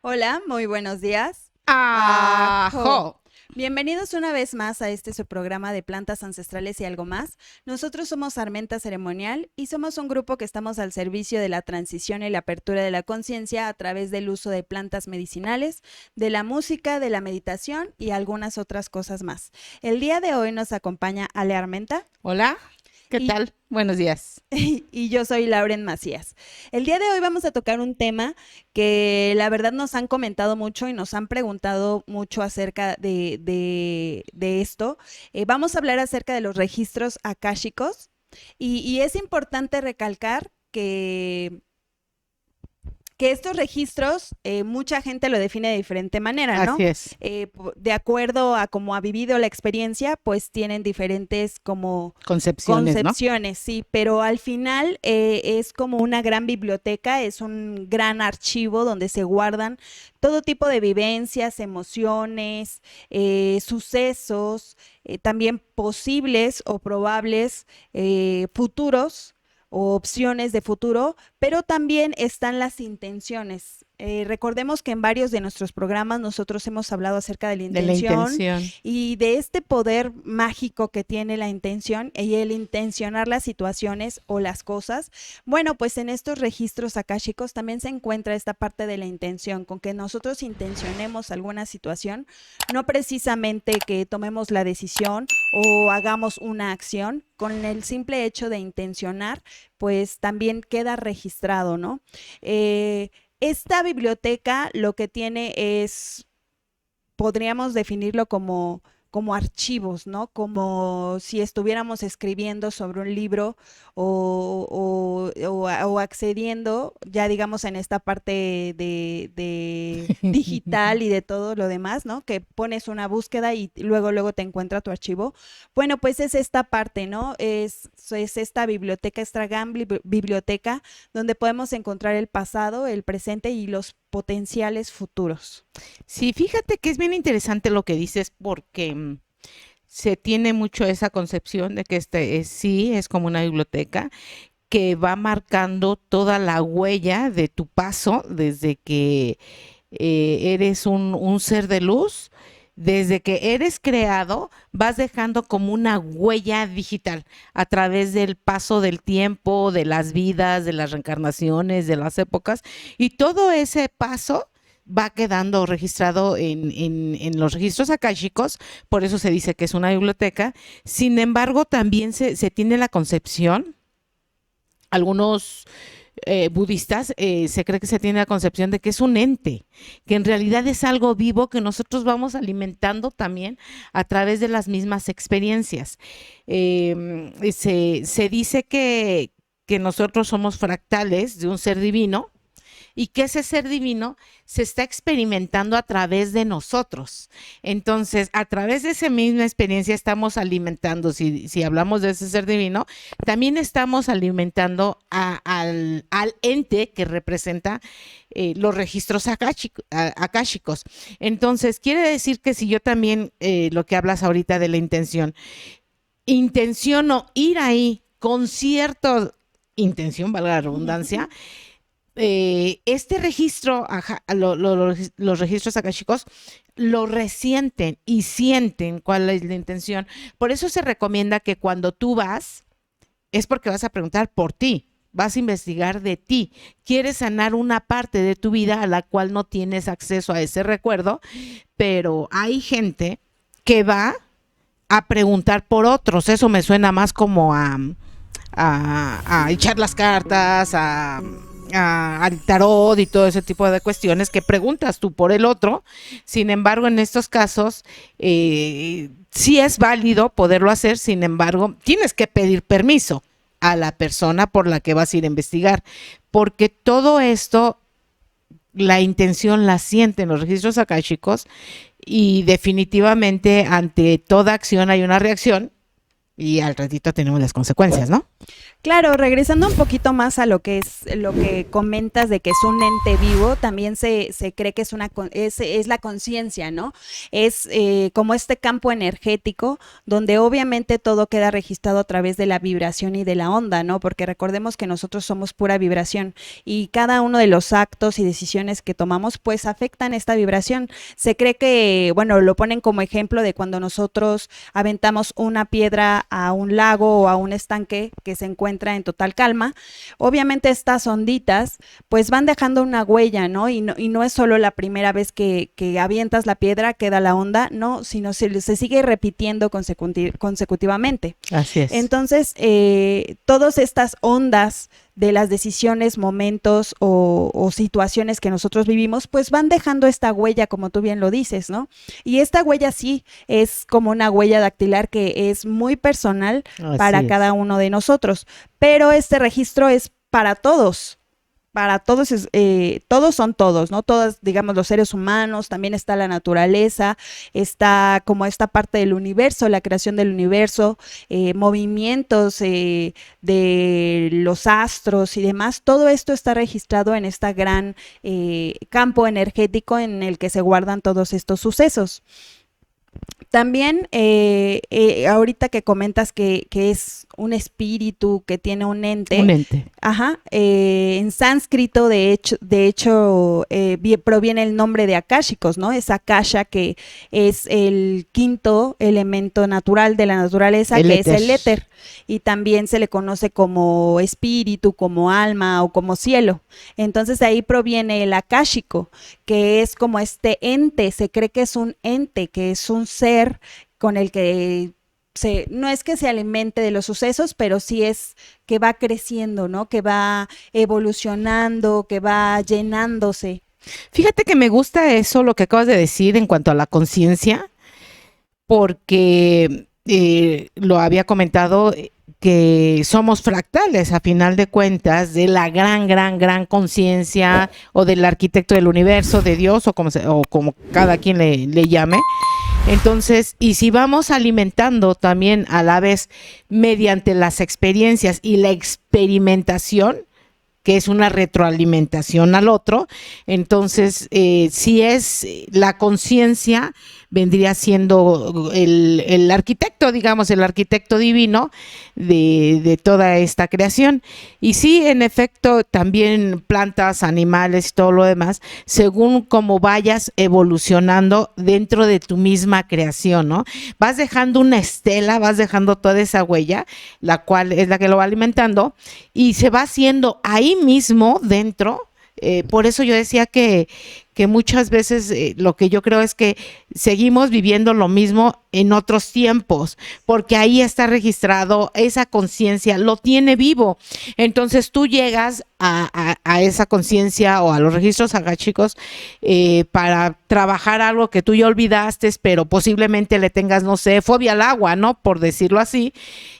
Hola, muy buenos días. ¡Ajo! Bienvenidos una vez más a este su programa de plantas ancestrales y algo más. Nosotros somos Armenta Ceremonial y somos un grupo que estamos al servicio de la transición y la apertura de la conciencia a través del uso de plantas medicinales, de la música, de la meditación y algunas otras cosas más. El día de hoy nos acompaña Ale Armenta Hola, ¿qué y tal? Buenos días. y yo soy Lauren Macías. El día de hoy vamos a tocar un tema que la verdad nos han comentado mucho y nos han preguntado mucho acerca de esto. Vamos a hablar acerca de los registros akáshicos y es importante recalcar que estos registros, mucha gente lo define de diferente manera, ¿no? Así es. De acuerdo a cómo ha vivido la experiencia, pues tienen diferentes como Concepciones, ¿no? concepciones, sí, pero al final es como una gran biblioteca, es un gran archivo donde se guardan todo tipo de vivencias, emociones, sucesos, también posibles o probables futuros o opciones de futuro, pero también están las intenciones. Recordemos que en varios de nuestros programas nosotros hemos hablado acerca de la De la intención intención. y de este poder mágico que tiene la intención y el intencionar las situaciones o las cosas. Bueno, pues en estos registros akáshicos también se encuentra esta parte de la intención, con que nosotros intencionemos alguna situación, no precisamente que tomemos la decisión o hagamos una acción, con el simple hecho de intencionar, pues también queda registrado, ¿no? Esta biblioteca lo que tiene es, podríamos definirlo como archivos, ¿no? Como si estuviéramos escribiendo sobre un libro o accediendo, ya digamos, en esta parte de digital y de todo lo demás, ¿no? Que pones una búsqueda y luego te encuentra tu archivo. Bueno, pues es esta parte, ¿no? Es esta biblioteca, esta gran biblioteca donde podemos encontrar el pasado, el presente y los potenciales futuros. Sí, fíjate que es bien interesante lo que dices porque se tiene mucho esa concepción de que sí es como una biblioteca que va marcando toda la huella de tu paso desde que eres un ser de luz. Desde que eres creado, vas dejando como una huella digital a través del paso del tiempo, de las vidas, de las reencarnaciones, de las épocas, y todo ese paso va quedando registrado en los registros akáshicos, por eso se dice que es una biblioteca. Sin embargo, también se tiene la concepción, algunos budistas, se cree que se tiene la concepción de que es un ente, que en realidad es algo vivo que nosotros vamos alimentando también a través de las mismas experiencias. Se dice que nosotros somos fractales de un ser divino y que ese ser divino se está experimentando a través de nosotros. Entonces, a través de esa misma experiencia estamos alimentando, si hablamos de ese ser divino, también estamos alimentando al ente que representa los registros akáshicos. Entonces, quiere decir que si yo también, lo que hablas ahorita de la intención, intenciono ir ahí con cierta intención, valga la redundancia, este registro, los registros akáshicos lo resienten y sienten cuál es la intención. Por eso se recomienda que cuando tú vas, es porque vas a preguntar por ti, vas a investigar de ti, quieres sanar una parte de tu vida a la cual no tienes acceso a ese recuerdo, pero hay gente que va a preguntar por otros. Eso me suena más como a echar las cartas, al tarot y todo ese tipo de cuestiones que preguntas tú por el otro. Sin embargo, en estos casos, sí es válido poderlo hacer, sin embargo, tienes que pedir permiso a la persona por la que vas a ir a investigar, porque todo esto, la intención la sienten los registros akáshicos y definitivamente ante toda acción hay una reacción y al ratito tenemos las consecuencias, ¿no? Claro, regresando un poquito más a lo que es lo que comentas de que es un ente vivo, también se cree que es la conciencia, ¿no? Es como este campo energético donde obviamente todo queda registrado a través de la vibración y de la onda, ¿no? Porque recordemos que nosotros somos pura vibración y cada uno de los actos y decisiones que tomamos pues afectan esta vibración. Se cree que, bueno, lo ponen como ejemplo de cuando nosotros aventamos una piedra a un lago o a un estanque que se encuentra en total calma. Obviamente estas onditas pues van dejando una huella, ¿no? Y no es solo la primera vez que avientas la piedra, queda la onda, no, sino se sigue repitiendo consecutivamente. Así es. Entonces, todas estas ondas de las decisiones, momentos o situaciones que nosotros vivimos, pues van dejando esta huella, como tú bien lo dices, ¿no? Y esta huella sí es como una huella dactilar que es muy personal para cada uno de nosotros, pero este registro es para todos, todos son todos, ¿no? Todos, digamos, los seres humanos, también está la naturaleza, está como esta parte del universo, la creación del universo, movimientos de los astros y demás, todo esto está registrado en este gran campo energético en el que se guardan todos estos sucesos. También, ahorita que comentas que es un espíritu, que tiene un ente. Un ente. Ajá, en sánscrito, de hecho proviene el nombre de akáshicos, ¿no? Es akasha, que es el quinto elemento natural de la naturaleza, que es el éter. Y también se le conoce como espíritu, como alma o como cielo. Entonces de ahí proviene el akáshico, que es como este ente, se cree que es un ente, que es un ser con el que no es que se alimente de los sucesos, pero sí es que va creciendo, ¿no? Que va evolucionando, que va llenándose. Fíjate que me gusta eso, lo que acabas de decir en cuanto a la conciencia, porque lo había comentado que somos fractales a final de cuentas de la gran conciencia o del arquitecto del universo, de Dios o como cada quien le llame. Entonces, y si vamos alimentando también a la vez mediante las experiencias y la experimentación, que es una retroalimentación al otro, entonces si es la conciencia, vendría siendo el arquitecto, digamos, el arquitecto divino de toda esta creación. Y sí, en efecto, también plantas, animales y todo lo demás, según cómo vayas evolucionando dentro de tu misma creación, ¿no? Vas dejando una estela, vas dejando toda esa huella, la cual es la que lo va alimentando, y se va haciendo ahí mismo dentro. Por eso yo decía que muchas veces lo que yo creo es que seguimos viviendo lo mismo en otros tiempos, porque ahí está registrado esa conciencia, lo tiene vivo. Entonces tú llegas a esa conciencia o a los registros akáshicos para trabajar algo que tú ya olvidaste, pero posiblemente le tengas, no sé, fobia al agua, ¿no? Por decirlo así.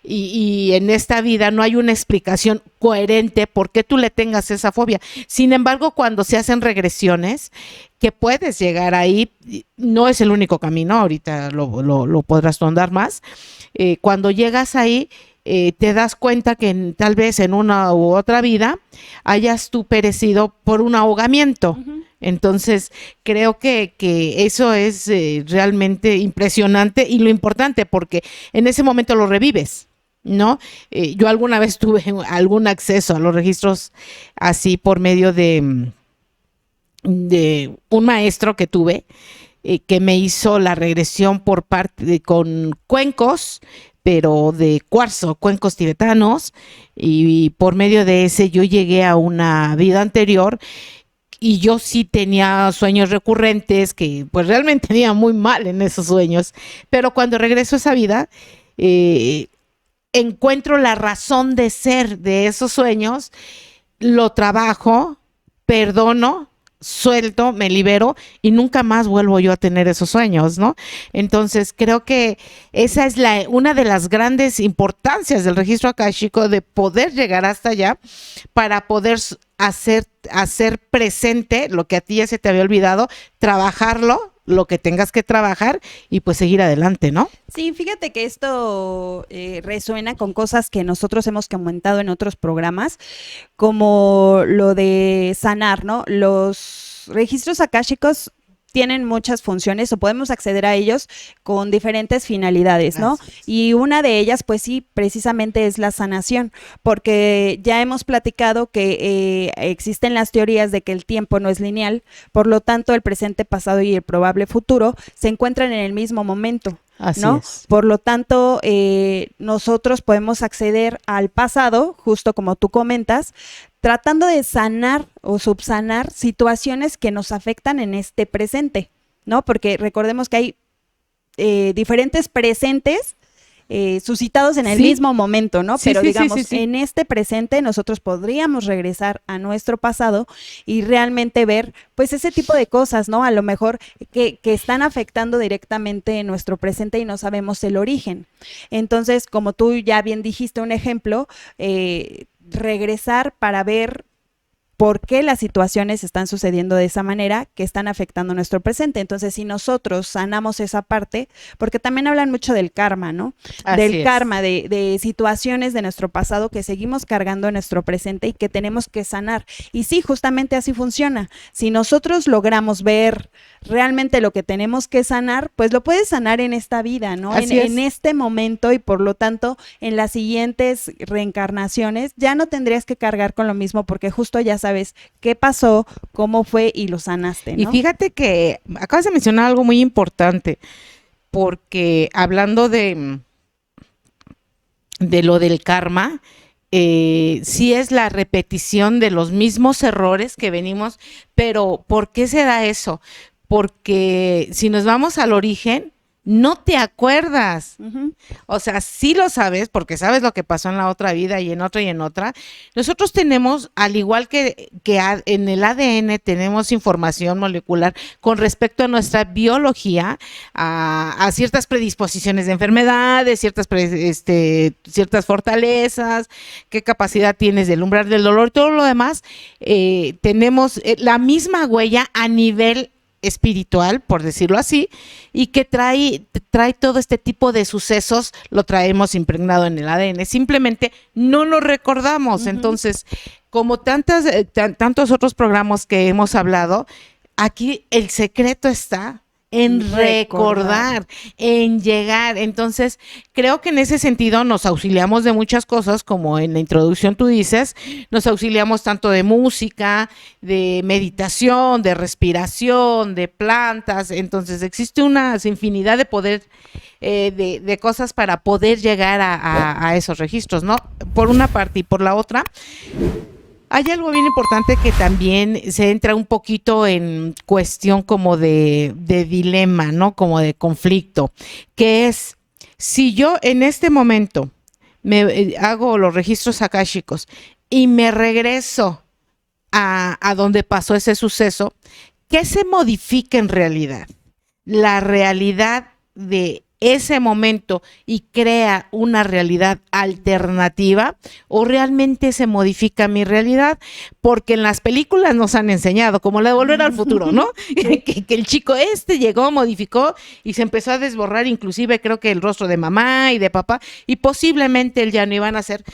Y en esta vida no hay una explicación coherente por qué tú le tengas esa fobia. Sin embargo, cuando se hacen regresiones, que puedes llegar ahí, no es el único camino, ahorita lo podrás andar más. Cuando llegas ahí, te das cuenta que tal vez en una u otra vida hayas tú perecido por un ahogamiento. Uh-huh. Entonces, creo que eso es realmente impresionante y lo importante, porque en ese momento lo revives, ¿no? Yo alguna vez tuve algún acceso a los registros así por medio de un maestro que tuve que me hizo la regresión por parte con cuencos, pero de cuarzo, cuencos tibetanos, y por medio de ese yo llegué a una vida anterior y yo sí tenía sueños recurrentes que pues realmente tenía muy mal en esos sueños, pero cuando regreso a esa vida encuentro la razón de ser de esos sueños, lo trabajo, perdono, suelto, me libero y nunca más vuelvo yo a tener esos sueños, ¿no? Entonces creo que esa es una de las grandes importancias del registro akáshico, de poder llegar hasta allá para poder hacer presente lo que a ti ya se te había olvidado, trabajarlo lo que tengas que trabajar y pues seguir adelante, ¿no? Sí, fíjate que esto resuena con cosas que nosotros hemos comentado en otros programas, como lo de sanar, ¿no? Los registros akáshicos tienen muchas funciones o podemos acceder a ellos con diferentes finalidades, ¿no? Y una de ellas, pues sí, precisamente es la sanación, porque ya hemos platicado que existen las teorías de que el tiempo no es lineal, por lo tanto el presente, pasado y el probable futuro se encuentran en el mismo momento. Así ¿no? es. Por lo tanto, nosotros podemos acceder al pasado, justo como tú comentas, tratando de sanar o subsanar situaciones que nos afectan en este presente, ¿no? Porque recordemos que hay diferentes presentes suscitados en el mismo momento, ¿no? Pero digamos, en este presente nosotros podríamos regresar a nuestro pasado y realmente ver, pues, ese tipo de cosas, ¿no? A lo mejor que están afectando directamente en nuestro presente y no sabemos el origen. Entonces, como tú ya bien dijiste un ejemplo, regresar para ver por qué las situaciones están sucediendo de esa manera que están afectando nuestro presente. Entonces, si nosotros sanamos esa parte, porque también hablan mucho del karma, ¿no? Del karma, de situaciones de nuestro pasado que seguimos cargando en nuestro presente y que tenemos que sanar. Y sí, justamente así funciona. Si nosotros logramos ver realmente lo que tenemos que sanar, pues lo puedes sanar en esta vida, ¿no? En este momento, y por lo tanto, en las siguientes reencarnaciones ya no tendrías que cargar con lo mismo porque justo ya sabes qué pasó, cómo fue y lo sanaste, ¿no? Y fíjate que acabas de mencionar algo muy importante, porque hablando de lo del karma, sí es la repetición de los mismos errores que venimos, pero ¿por qué se da eso? Porque si nos vamos al origen, no te acuerdas. O sea, sí lo sabes porque sabes lo que pasó en la otra vida y en otra y en otra. Nosotros tenemos, al igual que en el ADN tenemos información molecular con respecto a nuestra biología, a ciertas predisposiciones de enfermedades, ciertas fortalezas, qué capacidad tienes del umbral del dolor, todo lo demás. Tenemos la misma huella a nivel espiritual, por decirlo así, y que trae todo este tipo de sucesos, lo traemos impregnado en el ADN, simplemente no lo recordamos. Entonces, como tantos otros programas que hemos hablado, aquí el secreto está en recordar, en llegar. Entonces, creo que en ese sentido nos auxiliamos de muchas cosas, como en la introducción tú dices, nos auxiliamos tanto de música, de meditación, de respiración, de plantas. Entonces, existe una infinidad de poder, de cosas para poder llegar a esos registros, ¿no? Por una parte, y por la otra, hay algo bien importante que también se entra un poquito en cuestión como de dilema, ¿no? Como de conflicto, que es, si yo en este momento me hago los registros akáshicos y me regreso a donde pasó ese suceso, ¿qué se modifica en realidad? La realidad de ese momento y crea una realidad alternativa, o realmente se modifica mi realidad, porque en las películas nos han enseñado, como la de Volver al Futuro, ¿no? que el chico llegó, modificó y se empezó a desborrar, inclusive creo que el rostro de mamá y de papá, y posiblemente él ya no iban a ser,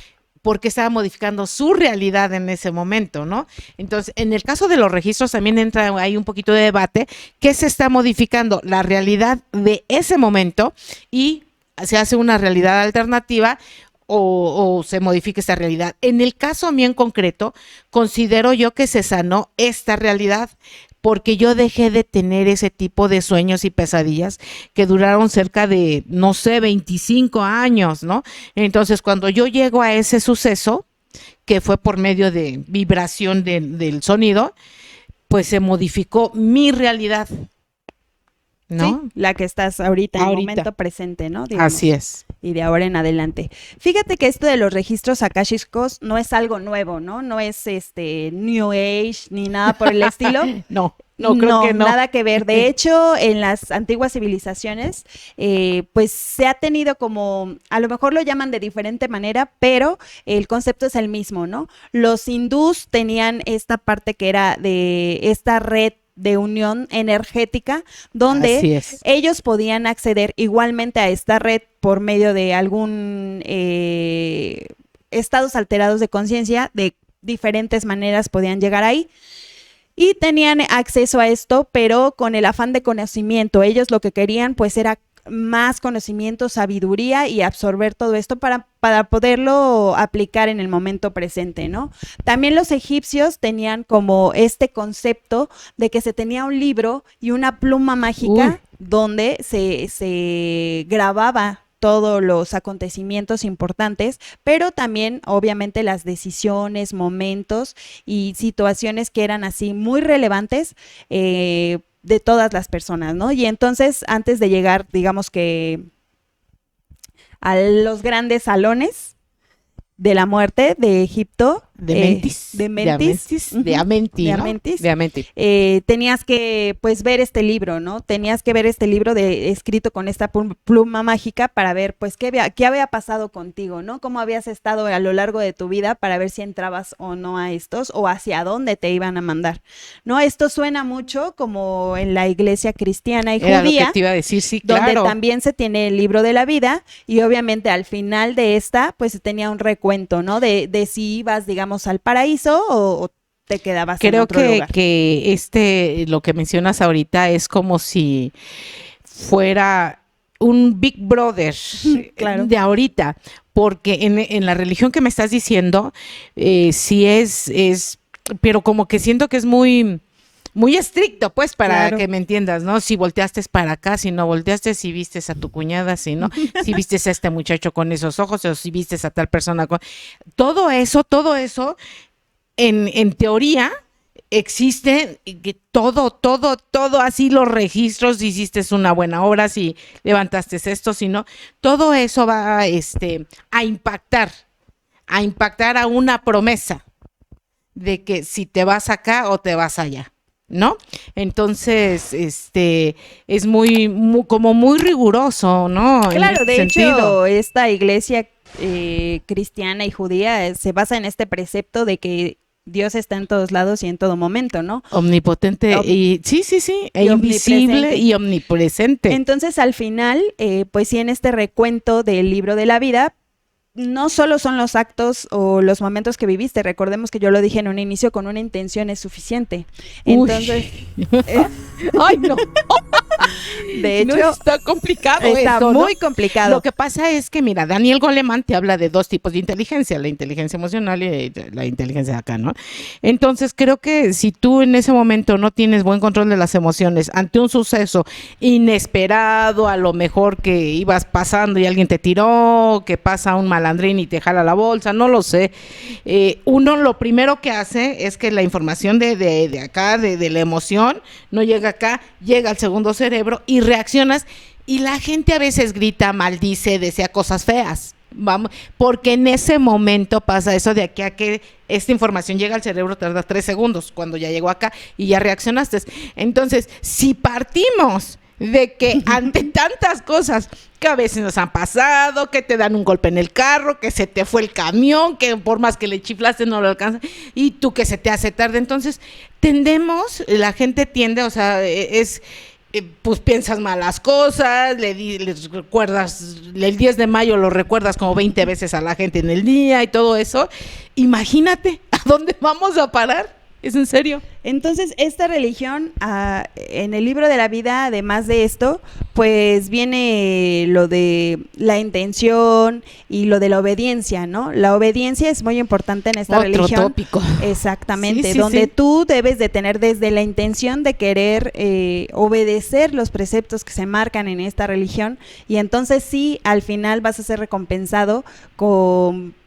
porque estaba modificando su realidad en ese momento, ¿no? Entonces, en el caso de los registros también entra ahí un poquito de debate. ¿Qué se está modificando? La realidad de ese momento, y se hace una realidad alternativa, o se modifica esta realidad. En el caso mío en concreto, considero yo que se sanó esta realidad, porque yo dejé de tener ese tipo de sueños y pesadillas que duraron cerca de, no sé, 25 años, ¿no? Entonces, cuando yo llego a ese suceso, que fue por medio de vibración del sonido, pues se modificó mi realidad, ¿no? Sí, la que estás ahorita, en el momento presente, ¿no? Digamos. Así es. Y de ahora en adelante. Fíjate que esto de los registros akáshicos no es algo nuevo, ¿no? No es New Age ni nada por el estilo. No, creo que no. Nada que ver. De hecho, en las antiguas civilizaciones, pues se ha tenido como, a lo mejor lo llaman de diferente manera, pero el concepto es el mismo, ¿no? Los hindús tenían esta parte que era de esta red de unión energética, donde ellos podían acceder igualmente a esta red por medio de algún estados alterados de conciencia, de diferentes maneras podían llegar ahí. Y tenían acceso a esto, pero con el afán de conocimiento. Ellos lo que querían pues era más conocimiento, sabiduría y absorber todo esto para poderlo aplicar en el momento presente, ¿no? También los egipcios tenían como este concepto de que se tenía un libro y una pluma mágica donde se grababa todos los acontecimientos importantes, pero también obviamente las decisiones, momentos y situaciones que eran así muy relevantes de todas las personas, ¿no? Y entonces, antes de llegar, digamos que a los grandes salones de la muerte de Egipto, de Amenti, tenías que pues ver este libro, ¿no? Tenías que ver este libro escrito con esta pluma mágica para ver pues qué había pasado contigo, ¿no? Cómo habías estado a lo largo de tu vida para ver si entrabas o no a estos o hacia dónde te iban a mandar, ¿no? Esto suena mucho como en la iglesia cristiana y judía, lo que te iba a decir, sí, donde también se tiene el libro de la vida y obviamente al final de esta pues se tenía un recuento, ¿no? De si ibas, digamos, al paraíso o te quedabas en otro lugar. Creo que lo que mencionas ahorita es como si fuera un Big Brother claro. de ahorita, porque en la religión que me estás diciendo, sí es, pero como que siento que es muy estricto, pues, para que me entiendas, ¿no? Si volteaste es para acá, si no volteaste, si vistes a tu cuñada, si no, si vistes a este muchacho con esos ojos, o si vistes a tal persona con... Todo eso, en teoría, existe, todo, así los registros, si hiciste una buena obra, si levantaste esto, si no, todo eso va a impactar a una promesa de que si te vas acá o te vas allá, ¿no? Entonces, es como muy riguroso, ¿no? Claro, de hecho, esta iglesia cristiana y judía se basa en este precepto de que Dios está en todos lados y en todo momento, ¿no? Omnipotente y sí, e invisible y omnipresente. Entonces, al final, pues sí, en este recuento del libro de la vida, no solo son los actos o los momentos que viviste, recordemos que yo lo dije en un inicio, con una intención es suficiente. Entonces, ¡ay, no! De hecho, no, está complicado. Está muy complicado. Lo que pasa es que, mira, Daniel Goleman te habla de dos tipos de inteligencia, la inteligencia emocional y la inteligencia de acá, ¿no? Entonces, creo que si tú en ese momento no tienes buen control de las emociones ante un suceso inesperado, a lo mejor que ibas pasando y alguien te tiró, que pasa un malandrín y te jala la bolsa, no lo sé. Uno lo primero que hace es que la información de acá, de la emoción, no llega acá, llega al segundo cerebro y reaccionas, y la gente a veces grita, maldice, desea cosas feas. Vamos, porque en ese momento pasa eso, de aquí a que esta información llega al cerebro tarda 3 segundos, cuando ya llegó acá y ya reaccionaste. Entonces, si partimos de que ante tantas cosas que a veces nos han pasado, que te dan un golpe en el carro, que se te fue el camión, que por más que le chiflaste no lo alcanza, y tú que se te hace tarde, entonces la gente tiende, o sea, pues piensas malas cosas, les recuerdas, el 10 de mayo lo recuerdas como 20 veces a la gente en el día y todo eso. Imagínate a dónde vamos a parar. ¿Es en serio? Entonces, esta religión, en el libro de la vida, además de esto, pues viene lo de la intención y lo de la obediencia, ¿no? La obediencia es muy importante en esta religión. Otro tópico. Exactamente, donde tú debes de tener desde la intención de querer obedecer los preceptos que se marcan en esta religión, y entonces sí, al final vas a ser recompensado con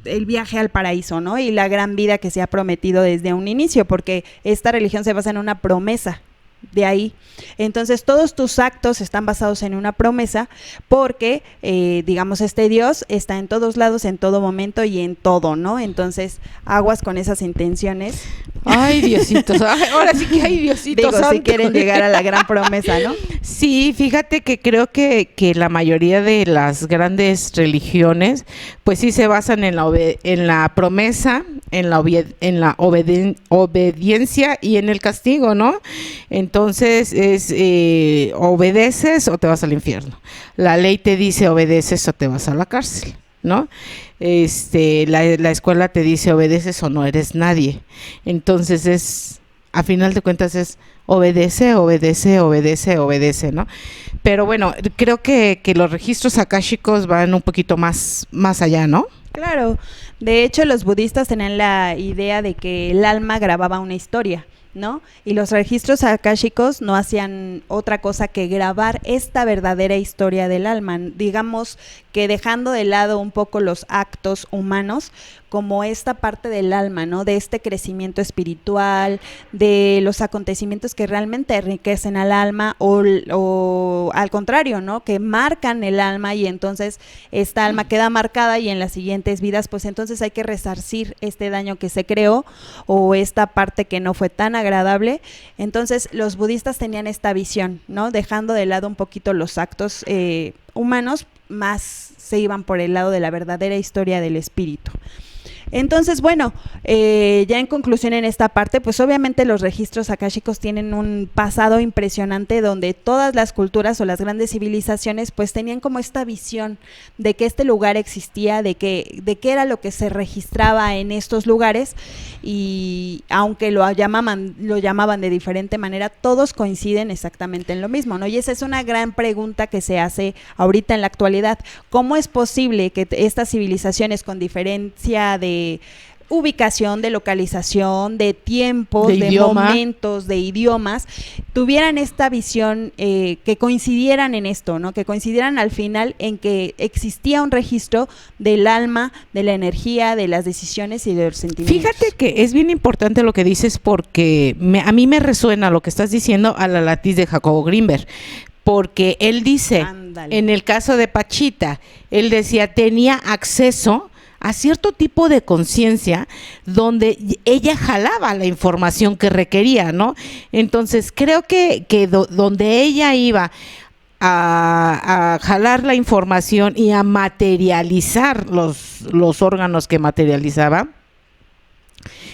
el viaje al paraíso, ¿no? Y la gran vida que se ha prometido desde un inicio, porque esta religión se basa en una promesa. De ahí, entonces todos tus actos están basados en una promesa, porque digamos, este Dios está en todos lados, en todo momento y en todo, ¿no? Entonces, aguas con esas intenciones. Ay, Diositos, ahora sí que hay Diositos. Digo, si quieren llegar a la gran promesa, ¿no? Sí, fíjate que creo que la mayoría de las grandes religiones, pues sí se basan en en la promesa, en la obediencia y en el castigo, ¿no? Entonces es obedeces o te vas al infierno. La ley te dice obedeces o te vas a la cárcel, ¿no? La escuela te dice obedeces o no eres nadie. Entonces a final de cuentas es obedece, obedece, obedece, obedece, ¿no? Pero bueno, creo que los registros akáshicos van un poquito más allá, ¿no? Claro, de hecho los budistas tenían la idea de que el alma grababa una historia, ¿no? Y los registros akáshicos no hacían otra cosa que grabar esta verdadera historia del alma, digamos que dejando de lado un poco los actos humanos, como esta parte del alma, ¿no? De este crecimiento espiritual, de los acontecimientos que realmente enriquecen al alma o al contrario, ¿no? Que marcan el alma y entonces esta alma queda marcada y en las siguientes vidas, pues entonces hay que resarcir este daño que se creó o esta parte que no fue tan agradable. Entonces los budistas tenían esta visión, ¿no? Dejando de lado un poquito los actos humanos, más se iban por el lado de la verdadera historia del espíritu. Entonces, bueno, ya en conclusión en esta parte, pues obviamente los registros akáshicos tienen un pasado impresionante donde todas las culturas o las grandes civilizaciones pues tenían como esta visión de que este lugar existía, de qué era lo que se registraba en estos lugares y aunque lo llamaban de diferente manera, todos coinciden exactamente en lo mismo, ¿no? Y esa es una gran pregunta que se hace ahorita en la actualidad. ¿Cómo es posible que estas civilizaciones con diferencia de ubicación, de localización, de tiempos, de momentos, de idiomas, tuvieran esta visión, que coincidieran en esto, ¿no? Que coincidieran al final en que existía un registro del alma, de la energía, de las decisiones y de los sentimientos? Fíjate que es bien importante lo que dices porque a mí me resuena lo que estás diciendo a la latiz de Jacobo Grinberg, porque él dice, ándale, en el caso de Pachita, él decía, tenía acceso a cierto tipo de conciencia donde ella jalaba la información que requería, ¿no? Entonces creo que donde ella iba a jalar la información y a materializar los órganos que materializaba,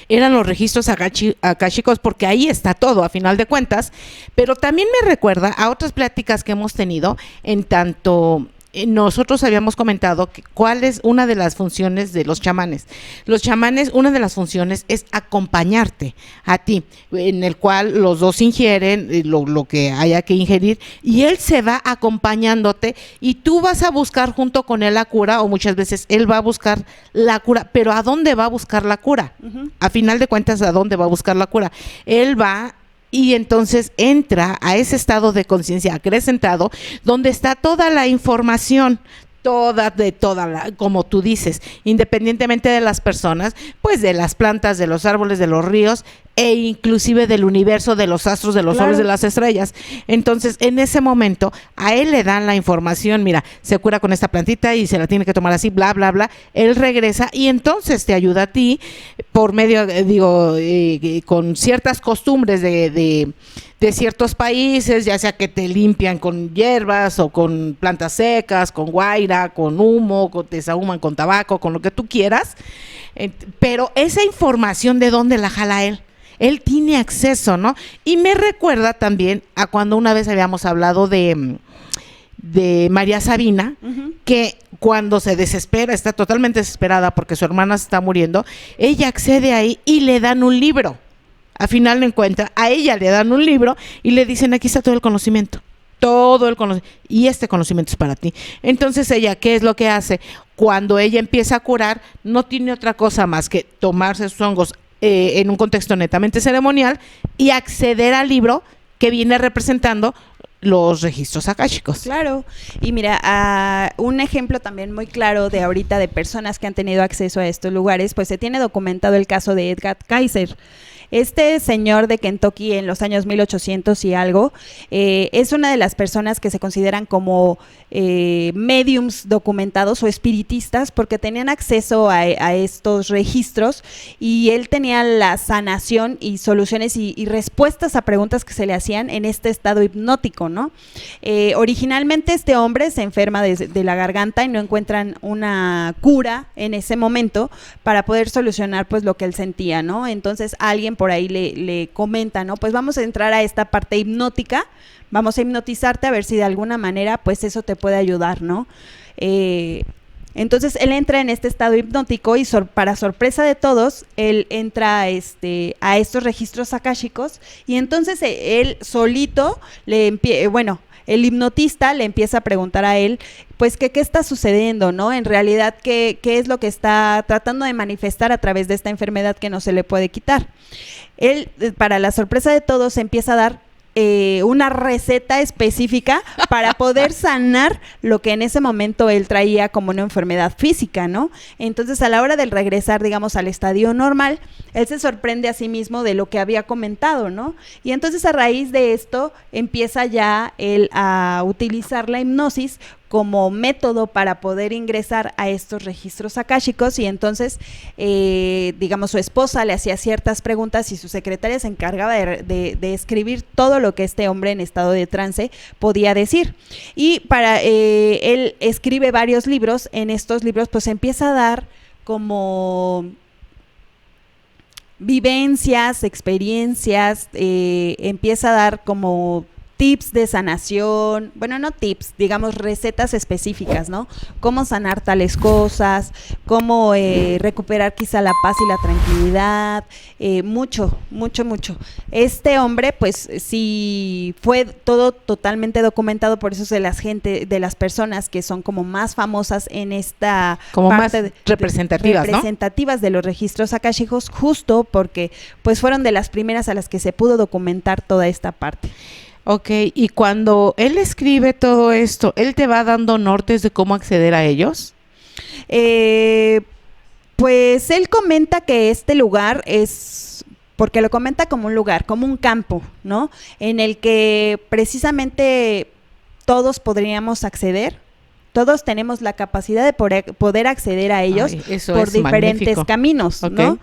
eran los registros akáshicos, porque ahí está todo a final de cuentas, pero también me recuerda a otras pláticas que hemos tenido en tanto. Nosotros habíamos comentado cuál es una de las funciones de los chamanes. Los chamanes, una de las funciones es acompañarte a ti, en el cual los dos ingieren lo que haya que ingerir y él se va acompañándote y tú vas a buscar junto con él la cura, o muchas veces él va a buscar la cura, pero ¿a dónde va a buscar la cura? A final de cuentas, ¿a dónde va a buscar la cura? Él va y entonces entra a ese estado de conciencia acrecentado donde está toda la información, como tú dices, independientemente de las personas, pues de las plantas, de los árboles, de los ríos e inclusive del universo, de los astros, de los soles, de las estrellas. Entonces, en ese momento, a él le dan la información, mira, se cura con esta plantita y se la tiene que tomar así, bla, bla, bla. Él regresa y entonces te ayuda a ti por medio, con ciertas costumbres de ciertos países, ya sea que te limpian con hierbas o con plantas secas, con guaira, con humo, te sahuman con tabaco, con lo que tú quieras, pero esa información, ¿de dónde la jala él? Él tiene acceso, ¿no? Y me recuerda también a cuando una vez habíamos hablado de María Sabina, que cuando se desespera, está totalmente desesperada porque su hermana se está muriendo, ella accede ahí y le dan un libro. A final de cuentas, a ella le dan un libro y le dicen, aquí está todo el conocimiento, y este conocimiento es para ti. Entonces ella, ¿qué es lo que hace? Cuando ella empieza a curar, no tiene otra cosa más que tomarse sus hongos en un contexto netamente ceremonial y acceder al libro que viene representando los registros akáshicos. Claro, y mira, un ejemplo también muy claro de ahorita de personas que han tenido acceso a estos lugares, pues se tiene documentado el caso de Edgar Kaiser. Este señor de Kentucky en los años 1800 y algo, es una de las personas que se consideran como mediums documentados o espiritistas, porque tenían acceso a estos registros, y él tenía la sanación y soluciones y respuestas a preguntas que se le hacían en este estado hipnótico, ¿no? Originalmente este hombre se enferma de la garganta y no encuentran una cura en ese momento para poder solucionar pues lo que él sentía, ¿no? Entonces alguien por ahí le comenta, ¿no? Pues vamos a entrar a esta parte hipnótica, vamos a hipnotizarte a ver si de alguna manera pues eso te puede ayudar, ¿no? Entonces él entra en este estado hipnótico y para sorpresa de todos, él entra a estos registros akáshicos, y entonces él solito el hipnotista le empieza a preguntar a él, pues, qué está sucediendo, ¿no? En realidad, qué es lo que está tratando de manifestar a través de esta enfermedad que no se le puede quitar. Él, para la sorpresa de todos, empieza a dar una receta específica para poder sanar lo que en ese momento él traía como una enfermedad física, ¿no? Entonces, a la hora de regresar, digamos, al estadio normal, él se sorprende a sí mismo de lo que había comentado, ¿no? Y entonces, a raíz de esto, empieza ya él a utilizar la hipnosis como método para poder ingresar a estos registros akáshicos, y entonces, digamos, su esposa le hacía ciertas preguntas y su secretaria se encargaba de escribir todo lo que este hombre en estado de trance podía decir. Y él escribe varios libros. En estos libros pues empieza a dar como vivencias, experiencias, empieza a dar como tips de sanación, bueno, no tips, digamos recetas específicas, ¿no? Cómo sanar tales cosas, cómo recuperar quizá la paz y la tranquilidad, mucho. Este hombre, pues sí, fue todo totalmente documentado, por eso de las personas que son como más famosas en esta como parte más representativas, ¿no? Representativas de los registros akáshicos, justo porque pues fueron de las primeras a las que se pudo documentar toda esta parte. Ok, y cuando él escribe todo esto, ¿él te va dando nortes de cómo acceder a ellos? Pues él comenta que este lugar es, porque lo comenta como un lugar, como un campo, ¿no? En el que precisamente todos podríamos acceder. Todos tenemos la capacidad de poder acceder a ellos por diferentes magnífico. Caminos, okay. ¿No?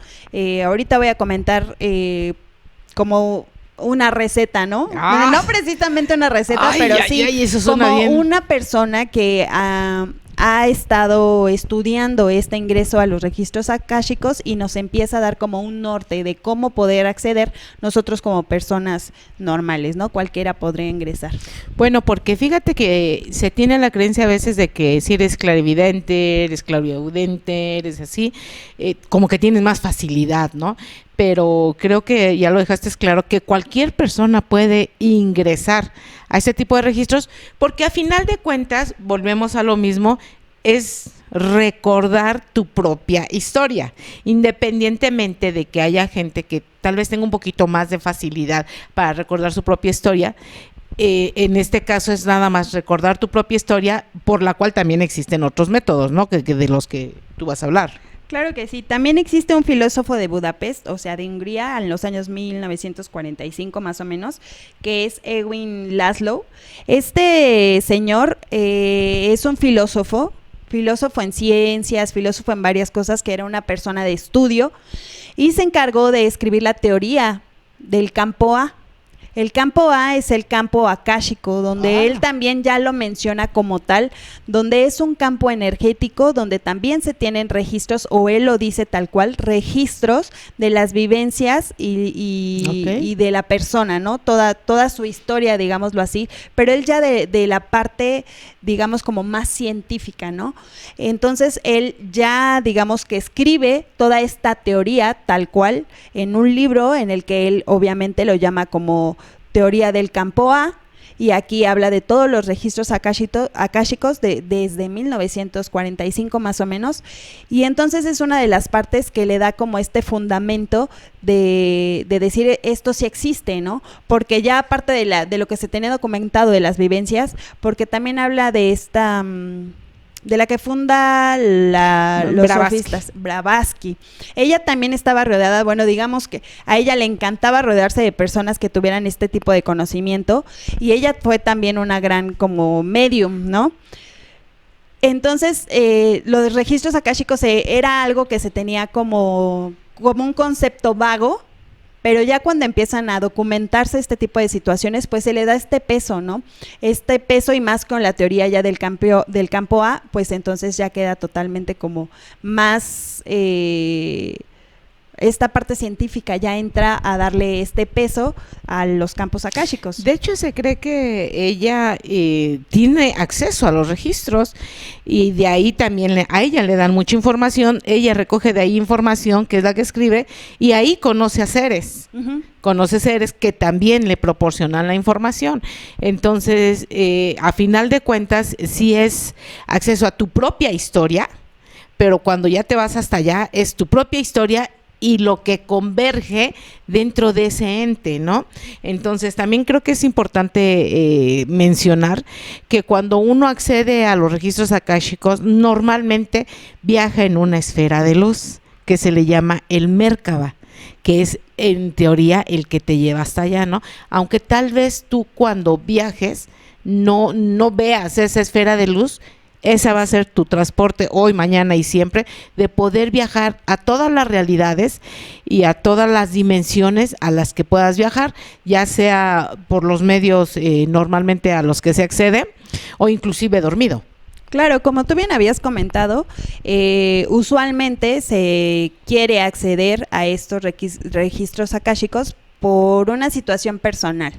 Ahorita voy a comentar como una receta, ¿no? No precisamente una receta, pero sí eso como bien. Una persona que ha estado estudiando este ingreso a los registros akáshicos y nos empieza a dar como un norte de cómo poder acceder nosotros como personas normales, ¿no? Cualquiera podría ingresar. Bueno, porque fíjate que se tiene la creencia a veces de que si eres clarividente, eres clariaudente, eres así, como que tienes más facilidad, ¿no? Pero creo que ya lo dejaste claro, que cualquier persona puede ingresar a ese tipo de registros, porque a final de cuentas, volvemos a lo mismo, es recordar tu propia historia, independientemente de que haya gente que tal vez tenga un poquito más de facilidad para recordar su propia historia. En este caso es nada más recordar tu propia historia, por la cual también existen otros métodos, ¿no? Que de los que tú vas a hablar. Claro que sí. También existe un filósofo de Budapest, o sea, de Hungría, en los años 1945 más o menos, que es Erwin Laszlo. Este señor es un filósofo en ciencias, filósofo en varias cosas, que era una persona de estudio, y se encargó de escribir la teoría del campo A. El campo A es el campo akáshico, donde él también ya lo menciona como tal, donde es un campo energético, donde también se tienen registros, o él lo dice tal cual, registros de las vivencias y de la persona, ¿no? Toda su historia, digámoslo así, pero él ya de la parte, digamos, como más científica, ¿no? Entonces, él ya, digamos, que escribe toda esta teoría tal cual en un libro en el que él obviamente lo llama como teoría del campo A, y aquí habla de todos los registros akáshicos desde 1945 más o menos, y entonces es una de las partes que le da como este fundamento de decir esto sí existe, ¿no? Porque ya aparte de lo que se tenía documentado de las vivencias, porque también habla de esta de la que funda los Blavatsky. sofistas, Blavatsky. Ella también estaba rodeada, bueno, digamos que a ella le encantaba rodearse de personas que tuvieran este tipo de conocimiento, y ella fue también una gran como medium, ¿no? Entonces, los registros akáshicos era algo que se tenía como un concepto vago, pero ya cuando empiezan a documentarse este tipo de situaciones, pues se le da este peso, ¿no? Este peso, y más con la teoría ya del campo A, pues entonces ya queda totalmente como más, esta parte científica ya entra a darle este peso a los campos akáshicos. De hecho, se cree que ella tiene acceso a los registros, y de ahí también a ella le dan mucha información. Ella recoge de ahí información, que es la que escribe, y ahí conoce a seres. Conoce seres que también le proporcionan la información. Entonces, a final de cuentas, sí es acceso a tu propia historia, pero cuando ya te vas hasta allá, es tu propia historia y lo que converge dentro de ese ente, ¿no? Entonces, también creo que es importante mencionar que cuando uno accede a los registros akáshicos, normalmente viaja en una esfera de luz que se le llama el Merkaba, que es en teoría el que te lleva hasta allá, ¿no? Aunque tal vez tú cuando viajes no veas esa esfera de luz, esa va a ser tu transporte hoy, mañana y siempre, de poder viajar a todas las realidades y a todas las dimensiones a las que puedas viajar, ya sea por los medios normalmente a los que se accede, o inclusive dormido. Claro, como tú bien habías comentado, usualmente se quiere acceder a estos registros akáshicos por una situación personal,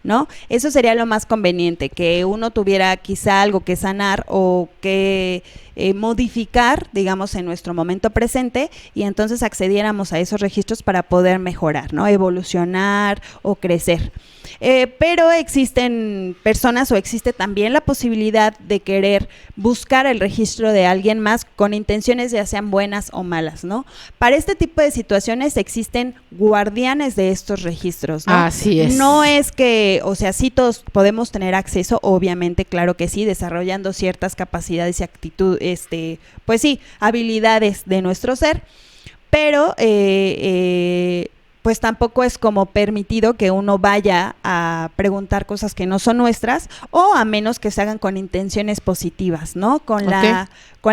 ¿no? Eso sería lo más conveniente, que uno tuviera quizá algo que sanar o que modificar, digamos, en nuestro momento presente, y entonces accediéramos a esos registros para poder mejorar, ¿no? Evolucionar o crecer. Pero existen personas, o existe también la posibilidad de querer buscar el registro de alguien más con intenciones ya sean buenas o malas, ¿no? Para este tipo de situaciones existen guardianes de estos registros, ¿no? Así es. No es que, o sea, sí todos podemos tener acceso, obviamente, claro que sí, desarrollando ciertas capacidades y actitudes, pues sí, habilidades de nuestro ser, pero pues tampoco es como permitido que uno vaya a preguntar cosas que no son nuestras, o a menos que se hagan con intenciones positivas, ¿no? Con la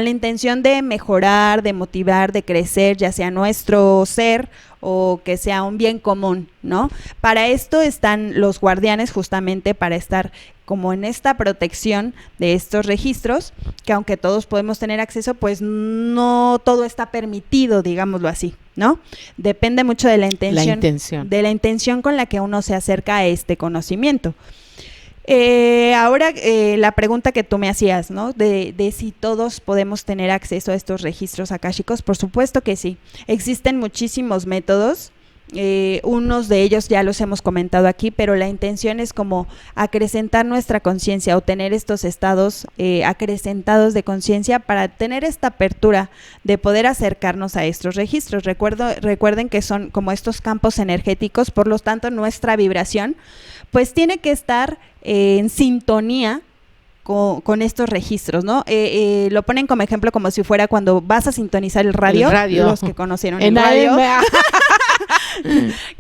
intención de mejorar, de motivar, de crecer, ya sea nuestro ser o que sea un bien común, ¿no? Para esto están los guardianes, justamente para estar como en esta protección de estos registros, que aunque todos podemos tener acceso, pues no todo está permitido, digámoslo así, ¿no? Depende mucho de la intención. De la intención con la que uno se acerca a este conocimiento. Ahora, la pregunta que tú me hacías, ¿no? De si todos podemos tener acceso a estos registros akáshicos, por supuesto que sí. Existen muchísimos métodos. Unos de ellos ya los hemos comentado aquí, pero la intención es como acrecentar nuestra conciencia, o tener estos estados acrecentados de conciencia para tener esta apertura de poder acercarnos a estos registros. Recuerden que son como estos campos energéticos, por lo tanto nuestra vibración pues tiene que estar en sintonía con estos registros, ¿no? Lo ponen como ejemplo como si fuera cuando vas a sintonizar el radio. Los que conocieron el radio.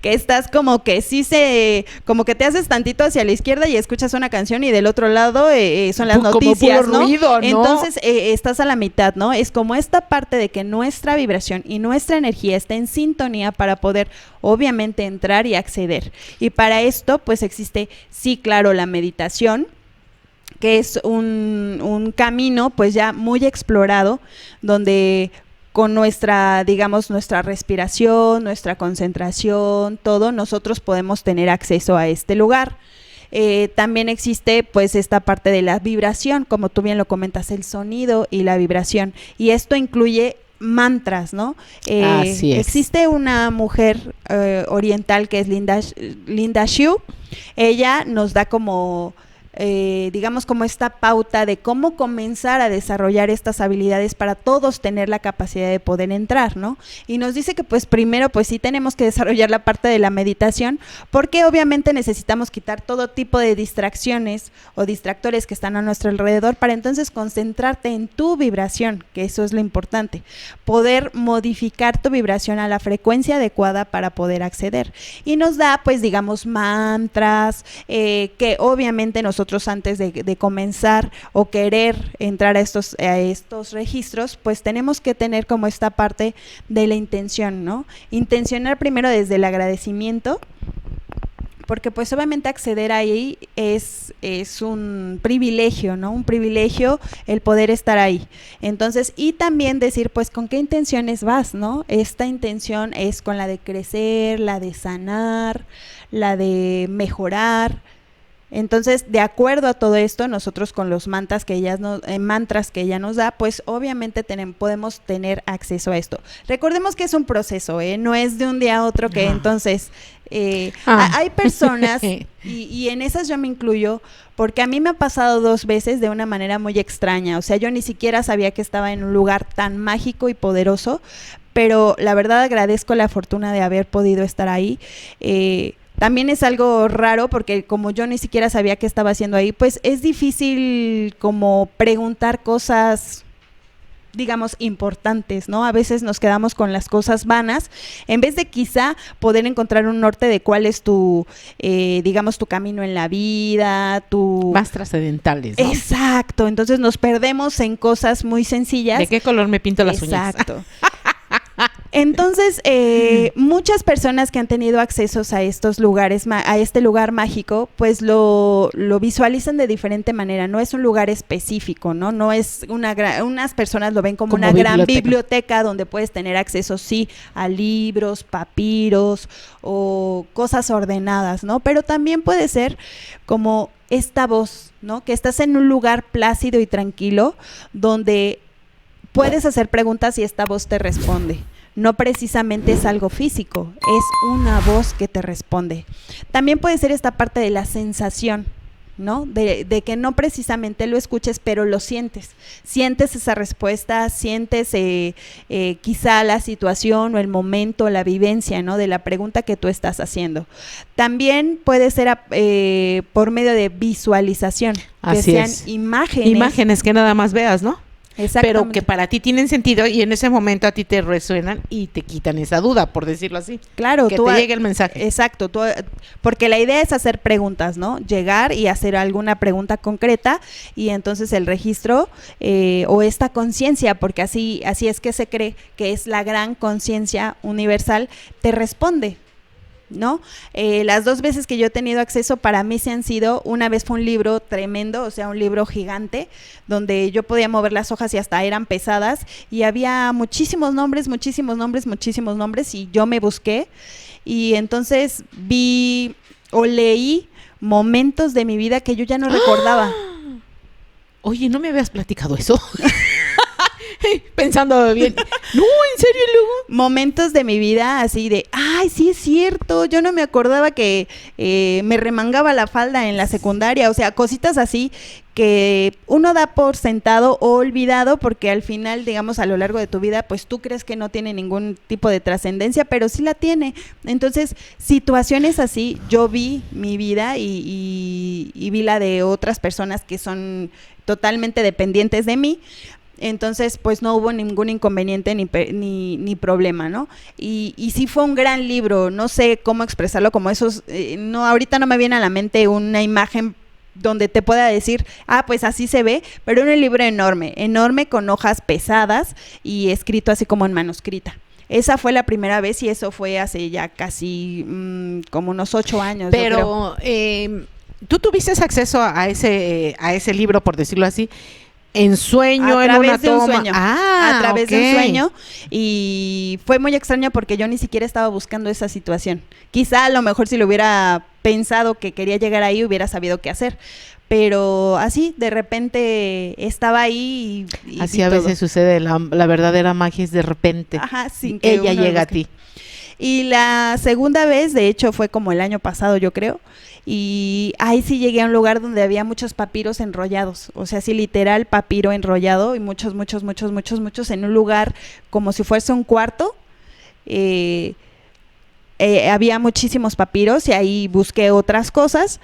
Que estás como que como que te haces tantito hacia la izquierda y escuchas una canción, y del otro lado son las noticias, como puro ruido, ¿no? Entonces estás a la mitad, ¿no? Es como esta parte de que nuestra vibración y nuestra energía está en sintonía para poder obviamente entrar y acceder. Y para esto pues existe, sí, claro, la meditación, que es un camino pues ya muy explorado, donde con nuestra, digamos, nuestra respiración, nuestra concentración, todo, nosotros podemos tener acceso a este lugar. También existe pues esta parte de la vibración, como tú bien lo comentas, el sonido y la vibración, y esto incluye mantras, ¿no? Así es. Existe una mujer oriental que es Linda Xu. Ella nos da como digamos como esta pauta de cómo comenzar a desarrollar estas habilidades para todos tener la capacidad de poder entrar, ¿no? Y nos dice que pues primero pues sí tenemos que desarrollar la parte de la meditación, porque obviamente necesitamos quitar todo tipo de distracciones o distractores que están a nuestro alrededor para entonces concentrarte en tu vibración, que eso es lo importante, poder modificar tu vibración a la frecuencia adecuada para poder acceder. Y nos da pues digamos mantras, que obviamente nosotros antes de comenzar o querer entrar a estos registros, pues tenemos que tener como esta parte de la intención, ¿no? Intencionar primero desde el agradecimiento, porque pues obviamente acceder ahí es un privilegio, ¿no? Un privilegio el poder estar ahí. Entonces, y también decir pues con qué intenciones vas, ¿no? Esta intención es con la de crecer, la de sanar, la de mejorar. Entonces, de acuerdo a todo esto, nosotros con los mantras que ella nos da, pues obviamente podemos tener acceso a esto. Recordemos que es un proceso, no es de un día a otro que entonces hay personas, y en esas yo me incluyo, porque a mí me ha pasado 2 veces de una manera muy extraña. O sea, yo ni siquiera sabía que estaba en un lugar tan mágico y poderoso, pero la verdad agradezco la fortuna de haber podido estar ahí. También es algo raro porque como yo ni siquiera sabía qué estaba haciendo ahí, pues es difícil como preguntar cosas, digamos, importantes, ¿no? A veces nos quedamos con las cosas vanas, en vez de quizá poder encontrar un norte de cuál es tu, digamos, tu camino en la vida, más trascendentales, ¿no? Exacto, entonces nos perdemos en cosas muy sencillas. ¿De qué color me pinto las uñas? Exacto. Entonces, muchas personas que han tenido accesos a estos lugares, a este lugar mágico, pues lo visualizan de diferente manera. No es un lugar específico, ¿no? No es unas personas lo ven como una gran biblioteca donde puedes tener acceso, sí, a libros, papiros o cosas ordenadas, ¿no? Pero también puede ser como esta voz, ¿no? Que estás en un lugar plácido y tranquilo donde puedes hacer preguntas y esta voz te responde. No precisamente es algo físico, es una voz que te responde. También puede ser esta parte de la sensación, ¿no? De que no precisamente lo escuches, pero lo sientes. Sientes esa respuesta, sientes quizá la situación o el momento, la vivencia, ¿no? De la pregunta que tú estás haciendo. También puede ser por medio de visualización, que sean imágenes. Imágenes que nada más veas, ¿no? Pero que para ti tienen sentido y en ese momento a ti te resuenan y te quitan esa duda, por decirlo así. Claro, que te llegue el mensaje. Exacto, porque la idea es hacer preguntas, ¿no? Llegar y hacer alguna pregunta concreta y entonces el registro o esta conciencia, porque así es que se cree que es la gran conciencia universal, te responde, ¿no? Las 2 veces que yo he tenido acceso para mí se han sido, una vez fue un libro tremendo, o sea, un libro gigante, donde yo podía mover las hojas y hasta eran pesadas, y había muchísimos nombres, y yo me busqué, y entonces vi o leí momentos de mi vida que yo ya no recordaba. Oye, ¿no me habías platicado eso? Pensando bien. No, ¿en serio? Luego momentos de mi vida así de, ay, sí es cierto, yo no me acordaba que me remangaba la falda en la secundaria, o sea, cositas así que uno da por sentado o olvidado, porque al final, digamos, a lo largo de tu vida, pues tú crees que no tiene ningún tipo de trascendencia, pero sí la tiene. Entonces, situaciones así, yo vi mi vida y vi la de otras personas que son totalmente dependientes de mí. Entonces, pues no hubo ningún inconveniente ni problema, ¿no? Y sí fue un gran libro, no sé cómo expresarlo, como esos, no, ahorita no me viene a la mente una imagen donde te pueda decir, pues así se ve, pero era un libro enorme con hojas pesadas y escrito así como en manuscrita. Esa fue la primera vez y eso fue hace ya casi como unos 8 años. Pero tú tuviste acceso a ese libro, por decirlo así, en sueño, en una toma. A través de un sueño. Y fue muy extraño porque yo ni siquiera estaba buscando esa situación. Quizá a lo mejor si lo hubiera pensado que quería llegar ahí, hubiera sabido qué hacer. Pero así, de repente estaba ahí y así a veces sucede, la verdadera magia es de repente. Ajá, sin que ella llega a ti. Y la segunda vez, de hecho, fue como el año pasado, yo creo. Y ahí sí llegué a un lugar donde había muchos papiros enrollados. O sea, sí, literal papiro enrollado y muchos, muchos, muchos, muchos, muchos en un lugar como si fuese un cuarto. Eh, Había muchísimos papiros y ahí busqué otras cosas,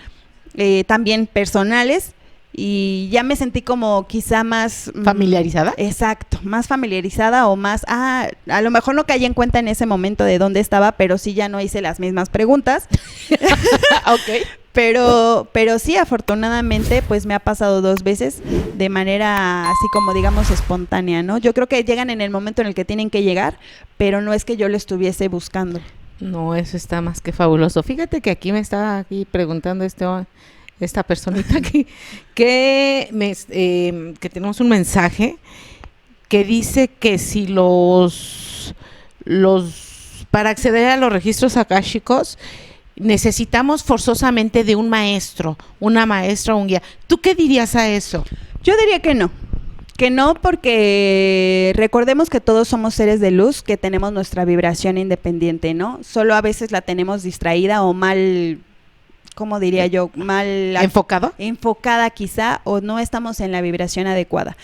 también personales, y ya me sentí como quizá más ¿Familiarizada? Exacto, más familiarizada o más, a lo mejor no caí en cuenta en ese momento de dónde estaba, pero sí ya no hice las mismas preguntas. Ok. Pero sí, afortunadamente, pues me ha pasado 2 veces de manera así como digamos espontánea, ¿no? Yo creo que llegan en el momento en el que tienen que llegar, pero no es que yo lo estuviese buscando. No, eso está más que fabuloso. Fíjate que aquí me estaba aquí preguntando esta personita que tenemos un mensaje que dice que si para acceder a los registros akáshicos necesitamos forzosamente de un maestro, una maestra o un guía. ¿Tú qué dirías a eso? Yo diría que no, porque recordemos que todos somos seres de luz, que tenemos nuestra vibración independiente, ¿no? Solo a veces la tenemos distraída o mal, ¿cómo diría yo? Mal ¿Enfocado? enfocada quizá, o no estamos en la vibración adecuada.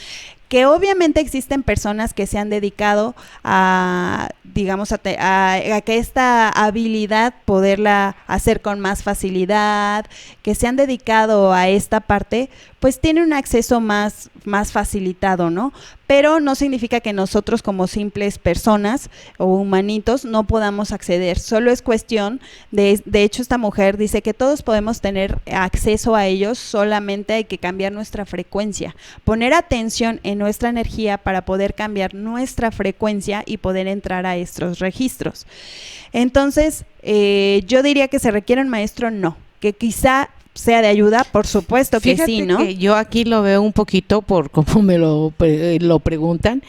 Que obviamente existen personas que se han dedicado a, digamos, a que esta habilidad poderla hacer con más facilidad, que se han dedicado a esta parte, pues tienen un acceso más facilitado, ¿no? Pero no significa que nosotros como simples personas o humanitos no podamos acceder, solo es cuestión de hecho esta mujer dice que todos podemos tener acceso a ellos, solamente hay que cambiar nuestra frecuencia, poner atención en nuestra energía para poder cambiar nuestra frecuencia y poder entrar a estos registros. Entonces, yo diría que se requiere un maestro, no, que quizá sea de ayuda, por supuesto que Fíjate sí, ¿no? que yo aquí lo veo un poquito por cómo me lo preguntan,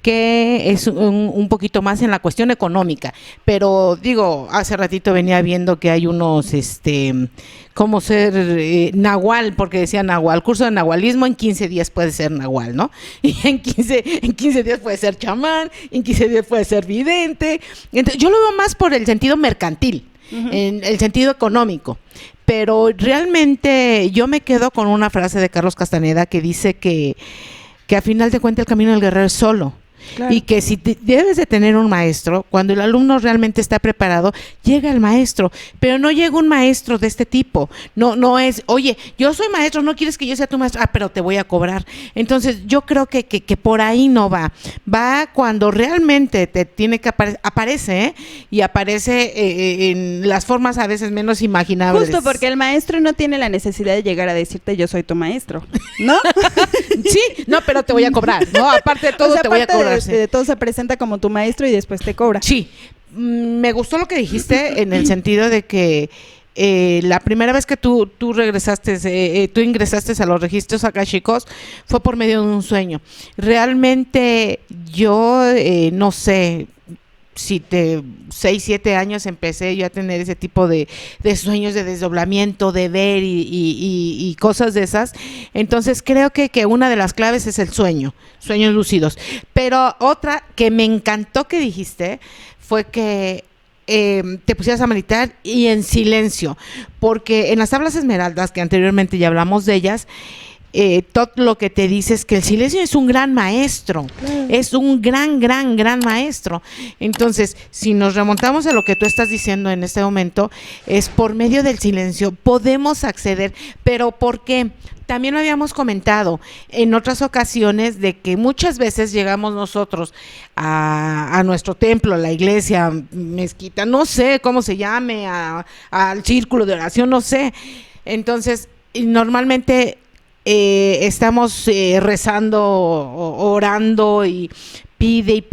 que es un poquito más en la cuestión económica, pero digo, hace ratito venía viendo que hay unos, cómo ser nahual, porque decía nahual, curso de nahualismo en 15 días puede ser nahual, ¿no? Y en 15 días puede ser chamán, en 15 días puede ser vidente. Entonces, yo lo veo más por el sentido mercantil, en el sentido económico. Pero realmente yo me quedo con una frase de Carlos Castaneda que dice que a final de cuentas el camino del guerrero es solo. Claro. Y que si debes de tener un maestro, cuando el alumno realmente está preparado, llega el maestro, pero no llega un maestro de este tipo, no es, oye, yo soy maestro, no quieres que yo sea tu maestro, pero te voy a cobrar. Entonces yo creo que por ahí no va cuando realmente te tiene que aparece, y aparece en las formas a veces menos imaginables. Justo porque el maestro no tiene la necesidad de llegar a decirte yo soy tu maestro, ¿no? Sí, no, pero te voy a cobrar, ¿no? Aparte de todo, o sea, te voy a cobrar. De todo se presenta como tu maestro y después te cobra. Sí, me gustó lo que dijiste en el sentido de que la primera vez que tú regresaste, tú ingresaste a los registros akáshicos fue por medio de un sueño. Realmente yo no sé si 6, 7 años empecé yo a tener ese tipo de sueños de desdoblamiento, de ver y cosas de esas. Entonces creo que una de las claves es el sueños lúcidos. Pero otra que me encantó que dijiste fue que te pusieras a meditar y en silencio, porque en las tablas esmeraldas, que anteriormente ya hablamos de ellas, todo lo que te dice es que el silencio es un gran maestro, es un gran maestro. Entonces, si nos remontamos a lo que tú estás diciendo en este momento, es por medio del silencio podemos acceder, pero ¿por qué? También lo habíamos comentado en otras ocasiones de que muchas veces llegamos nosotros a nuestro templo, a la iglesia, mezquita, no sé cómo se llame, al círculo de oración, no sé. Entonces, normalmente estamos rezando, orando y pide.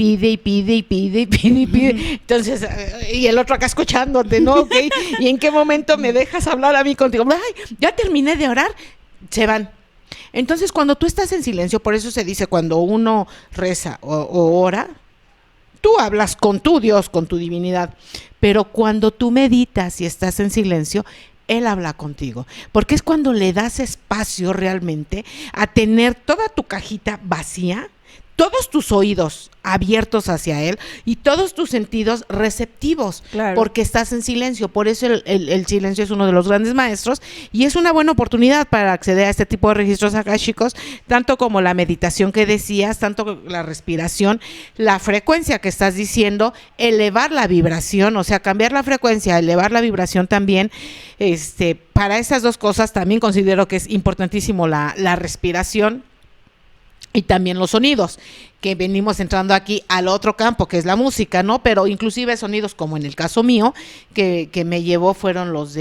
Entonces, y el otro acá escuchándote, ¿no? Okay. ¿Y en qué momento me dejas hablar a mí contigo? Ay, ya terminé de orar, se van. Entonces, cuando tú estás en silencio, por eso se dice, cuando uno reza o ora, tú hablas con tu Dios, con tu divinidad, pero cuando tú meditas y estás en silencio, Él habla contigo, porque es cuando le das espacio realmente a tener toda tu cajita vacía, todos tus oídos abiertos hacia él y todos tus sentidos receptivos, Claro. porque estás en silencio. Por eso el silencio es uno de los grandes maestros y es una buena oportunidad para acceder a este tipo de registros akáshicos, tanto como la meditación que decías, tanto la respiración, la frecuencia que estás diciendo, elevar la vibración, o sea, cambiar la frecuencia, elevar la vibración también. Para esas dos cosas también considero que es importantísimo la respiración y también los sonidos, que venimos entrando aquí al otro campo, que es la música, ¿no? Pero inclusive sonidos, como en el caso mío, que me llevó, fueron los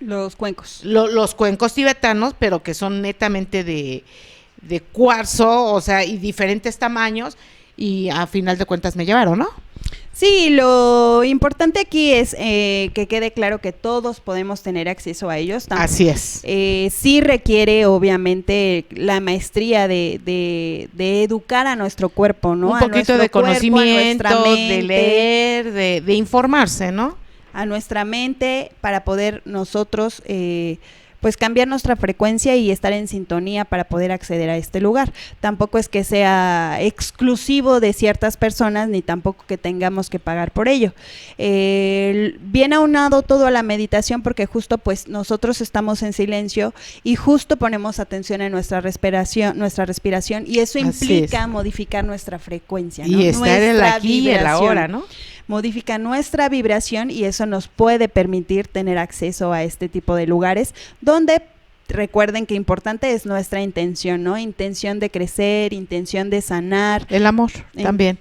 Los cuencos. los cuencos tibetanos, pero que son netamente de cuarzo, o sea, y diferentes tamaños, y a final de cuentas me llevaron, ¿no? Sí, lo importante aquí es que quede claro que todos podemos tener acceso a ellos. Así es. Sí requiere, obviamente, la maestría de educar a nuestro cuerpo, ¿no? Un poquito de conocimiento, de leer, de informarse, ¿no? A nuestra mente para poder nosotros pues cambiar nuestra frecuencia y estar en sintonía para poder acceder a este lugar. Tampoco es que sea exclusivo de ciertas personas, ni tampoco que tengamos que pagar por ello. Viene aunado todo a la meditación, porque justo pues nosotros estamos en silencio y justo ponemos atención en nuestra respiración, y eso implica modificar nuestra frecuencia, ¿no? Y estar en el aquí y el ahora, ¿no? Modifica nuestra vibración y eso nos puede permitir tener acceso a este tipo de lugares donde recuerden que importante es nuestra intención, ¿no? Intención de crecer, intención de sanar. El amor también.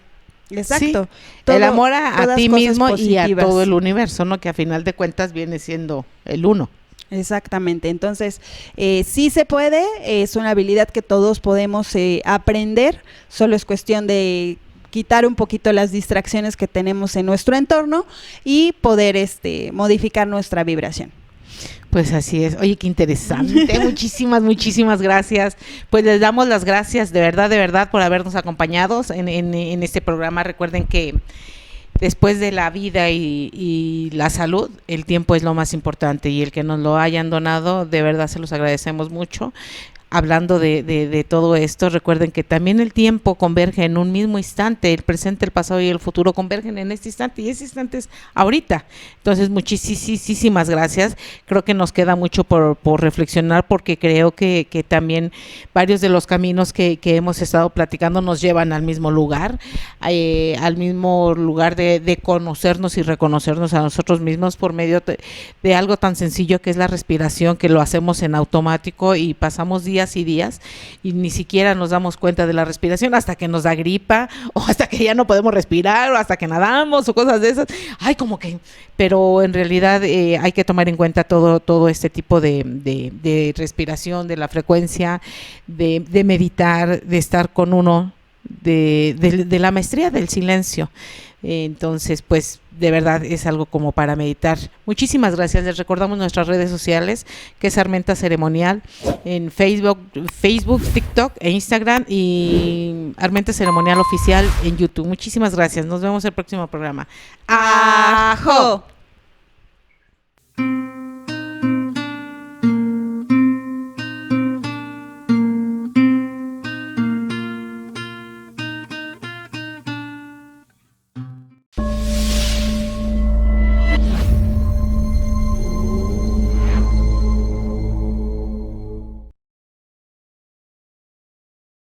Exacto. Sí, el amor a ti mismo positivas. Y a todo el universo, ¿no? Que a final de cuentas viene siendo el uno. Exactamente, entonces sí se puede, es una habilidad que todos podemos aprender, solo es cuestión de quitar un poquito las distracciones que tenemos en nuestro entorno y poder modificar nuestra vibración. Pues así es. Oye, qué interesante. muchísimas gracias. Pues les damos las gracias de verdad por habernos acompañado en este programa. Recuerden que después de la vida y la salud, el tiempo es lo más importante, y el que nos lo hayan donado, de verdad se los agradecemos mucho. Hablando de todo esto, recuerden que también el tiempo converge en un mismo instante, el presente, el pasado y el futuro convergen en este instante, y ese instante es ahorita. Entonces, muchísimas gracias. Creo que nos queda mucho por reflexionar, porque creo que también varios de los caminos que hemos estado platicando nos llevan al mismo lugar de conocernos y reconocernos a nosotros mismos por medio de algo tan sencillo que es la respiración, que lo hacemos en automático y pasamos días y días y ni siquiera nos damos cuenta de la respiración hasta que nos da gripa, o hasta que ya no podemos respirar, o hasta que nadamos o cosas de esas. Pero en realidad hay que tomar en cuenta todo este tipo de respiración, de la frecuencia, de meditar, de estar con uno, de la maestría del silencio. Entonces, pues de verdad es algo como para meditar. Muchísimas gracias. Les recordamos nuestras redes sociales, que es Armenta Ceremonial en Facebook, TikTok e Instagram, y Armenta Ceremonial Oficial en YouTube. Muchísimas gracias. Nos vemos el próximo programa. ¡Ajo!